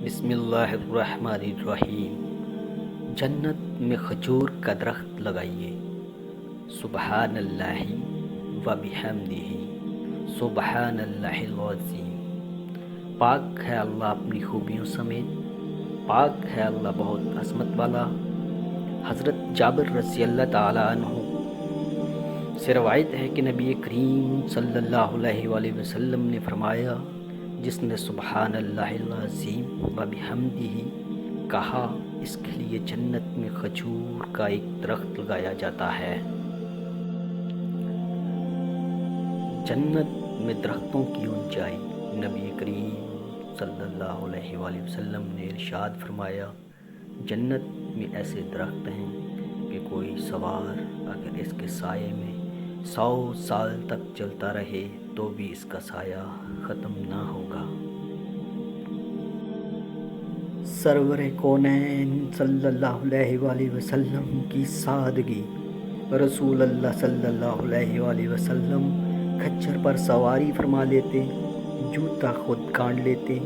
بسم اللہ الرحمن الرحیم۔ جنت میں کھجور کا درخت لگائیے۔ سبحان اللہ و بحمدہ، سبحان اللہ العظیم۔ پاک ہے اللہ اپنی خوبیوں سمیت، پاک ہے اللہ بہت عظمت والا۔ حضرت جابر رضی اللہ تعالیٰ عنہ سے روایت ہے کہ نبی کریم صلی اللہ علیہ وآلہ وسلم نے فرمایا، جس نے سبحان اللہ العظیم و بحمدہ کہا، اس کے لیے جنت میں کھجور کا ایک درخت لگایا جاتا ہے۔ جنت میں درختوں کی اونچائی، نبی کریم صلی اللہ علیہ وآلہ وسلم نے ارشاد فرمایا، جنت میں ایسے درخت ہیں کہ کوئی سوار اگر اس کے سائے میں 100 سال تک چلتا رہے تو بھی اس کا سایہ ختم نہ ہوگا۔ سرور کونین صلی اللہ علیہ وآلہ وسلم کی سادگی۔ رسول اللہ صلی اللہ علیہ وآلہ وسلم کھچر پر سواری فرما لیتے، جوتا خود کاٹ لیتے،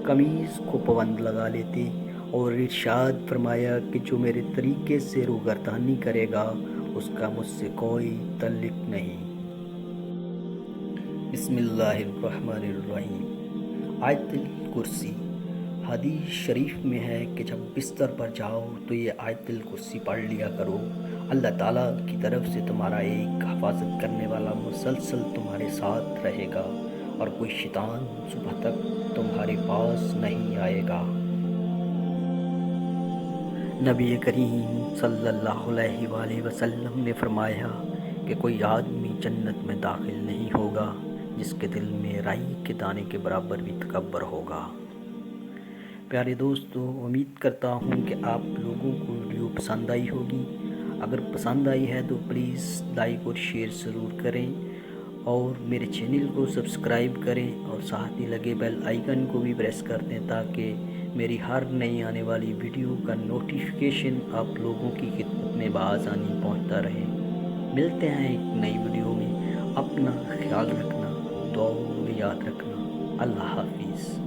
قمیض کو پابند لگا لیتے اور ارشاد فرمایا کہ جو میرے طریقے سے روگردانی کرے گا اس کا مجھ سے کوئی تعلق نہیں۔ بسم اللہ الرحمن الرحیم۔ آیت الکرسی۔ حدیث شریف میں ہے کہ جب بستر پر جاؤ تو یہ آیت الکرسی پڑھ لیا کرو۔ اللہ تعالیٰ کی طرف سے تمہارا ایک حفاظت کرنے والا مسلسل تمہارے ساتھ رہے گا اور کوئی شیطان صبح تک تمہارے پاس نہیں آئے گا۔ نبی کریم صلی اللہ علیہ وآلہ وسلم نے فرمایا کہ کوئی آدمی جنت میں داخل نہیں ہوگا جس کے دل میں رائی کے دانے کے برابر بھی تکبر ہوگا۔ پیارے دوستو، امید کرتا ہوں کہ آپ لوگوں کو ویڈیو پسند آئی ہوگی۔ اگر پسند آئی ہے تو پلیز لائک اور شیئر ضرور کریں اور میرے چینل کو سبسکرائب کریں اور ساتھ ہی لگے بیل آئیکن کو بھی پریس کر دیں تاکہ میری ہر نئی آنے والی ویڈیو کا نوٹیفیکیشن آپ لوگوں کی خدمت میں بآسانی پہنچتا رہے۔ ملتے ہیں ایک نئی ویڈیو میں۔ اپنا خیال رکھنا، دعاؤں میں یاد رکھنا۔ اللہ حافظ۔